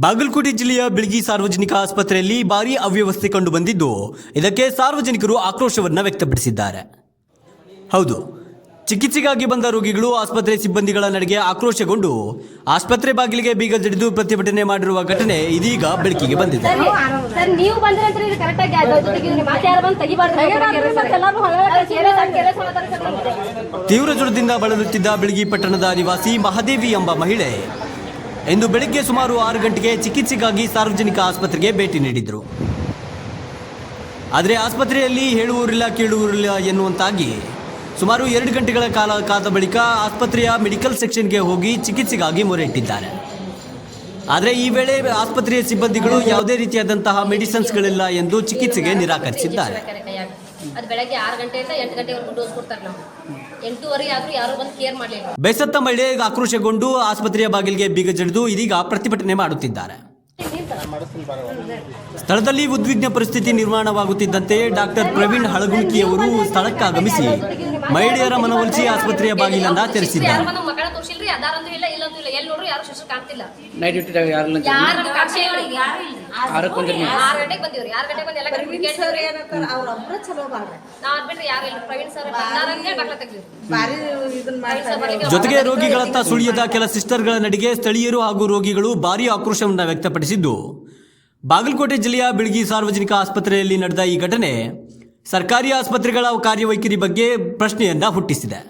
ಬಾಗಲಕೋಟೆ ಜಿಲ್ಲೆಯ ಬಿಳಗಿ ಸಾರ್ವಜನಿಕ ಆಸ್ಪತ್ರೆಯಲ್ಲಿ ಭಾರೀ ಅವ್ಯವಸ್ಥೆ ಕಂಡು ಬಂದಿದ್ದು, ಇದಕ್ಕೆ ಸಾರ್ವಜನಿಕರು ಆಕ್ರೋಶವನ್ನು ವ್ಯಕ್ತಪಡಿಸಿದ್ದಾರೆ. ಹೌದು, ಚಿಕಿತ್ಸೆಗಾಗಿ ಬಂದ ರೋಗಿಗಳು ಆಸ್ಪತ್ರೆ ಸಿಬ್ಬಂದಿಗಳ ನಡೆಗೆ ಆಕ್ರೋಶಗೊಂಡು ಆಸ್ಪತ್ರೆ ಬಾಗಿಲಿಗೆ ಬೀಗ ಜಡಿದು ಪ್ರತಿಭಟನೆ ಮಾಡಿರುವ ಘಟನೆ ಇದೀಗ ಬೆಳಕಿಗೆ ಬಂದಿದೆ. ತೀವ್ರ ಜ್ವರದಿಂದ ಬಳಲುತ್ತಿದ್ದ ಬಿಳಗಿ ಪಟ್ಟಣದ ನಿವಾಸಿ ಮಹಾದೇವಿ ಎಂಬ ಮಹಿಳೆ ಇಂದು ಬೆಳಗ್ಗೆ ಸುಮಾರು 6 ಗಂಟೆಗೆ ಚಿಕಿತ್ಸೆಗಾಗಿ ಸಾರ್ವಜನಿಕ ಆಸ್ಪತ್ರೆಗೆ ಭೇಟಿ ನೀಡಿದರು. ಆದರೆ ಆಸ್ಪತ್ರೆಯಲ್ಲಿ ಹೇಳುವವರಿಲ್ಲ ಕೇಳುವವರಿಲ್ಲ ಎನ್ನುವಂತಾಗಿ ಸುಮಾರು 2 ಗಂಟೆಗಳ ಕಾಲ ಕಾದ ಬಳಿಕ ಆಸ್ಪತ್ರೆಯ ಮೆಡಿಕಲ್ ಸೆಕ್ಷನ್ಗೆ ಹೋಗಿ ಚಿಕಿತ್ಸೆಗಾಗಿ ಮೊರೆ ಇಟ್ಟಿದ್ದಾರೆ. ಆದರೆ ಈ ವೇಳೆ ಆಸ್ಪತ್ರೆಯ ಸಿಬ್ಬಂದಿಗಳು ಯಾವುದೇ ರೀತಿಯಾದಂತಹ ಮೆಡಿಸಿನ್ಸ್ಗಳಿಲ್ಲ ಎಂದು ಚಿಕಿತ್ಸೆಗೆ ನಿರಾಕರಿಸಿದ್ದಾರೆ. ಅದು ಬೆಳಗ್ಗೆ 6 ಗಂಟೆಯಿಂದ 8 ಗಂಟೆವರೆಗೂ ಡೋಸ್ ಕೊಡ್ತಾರೆ. ನಾವು 8:30 ಆದ್ರೂ ಯಾರು ಬಂದು ಕೇರ್ ಮಾಡಲಿಲ್ಲ. ಬೇಸತ್ತ ಮಹಿಳೆ ಆಕ್ರೋಶಗೊಂಡು ಆಸ್ಪತ್ರೆಯ ಬಾಗಿಲಿಗೆ ಬೀಗ ಜಡಿದು ಇದೀಗ ಪ್ರತಿಭಟನೆ ಮಾಡುತ್ತಿದ್ದಾರೆ. ಸ್ಥಳದಲ್ಲಿ ಉದ್ವಿಗ್ನ ಪರಿಸ್ಥಿತಿ ನಿರ್ಮಾಣವಾಗುತ್ತಿದ್ದಂತೆ ಡಾಕ್ಟರ್ ಪ್ರವೀಣ್ ಹಳಗುಣಿಕಿಯವರು ಸ್ಥಳಕ್ಕಾಗಮಿಸಿ ಮಹಿಳೆಯರ ಮನವೊಲಿಸಿ ಆಸ್ಪತ್ರೆಯ ಬಾಗಿಲನ್ನ ತೆರೆಸಿದ್ದಾರೆ. ಜೊತೆಗೆ ರೋಗಿಗಳತ್ತ ಸುಳಿಯದ ಕೆಲ ಸಿಸ್ಟರ್ಗಳ ನಡಿಗೆ ಸ್ಥಳೀಯರು ಹಾಗೂ ರೋಗಿಗಳು ಭಾರೀ ಆಕ್ರೋಶವನ್ನು ವ್ಯಕ್ತಪಡಿಸಿದ್ದು, ಬಾಗಲಕೋಟೆ ಜಿಲ್ಲೆಯ ಬಿಳಗಿ ಸಾರ್ವಜನಿಕ ಆಸ್ಪತ್ರೆಯಲ್ಲಿ ನಡೆದ ಈ ಘಟನೆ ಸರ್ಕಾರಿ ಆಸ್ಪತ್ರೆಗಳ ಕಾರ್ಯವೈಖರಿ ಬಗ್ಗೆ ಪ್ರಶ್ನೆಯನ್ನ ಹುಟ್ಟಿಸಿದೆ.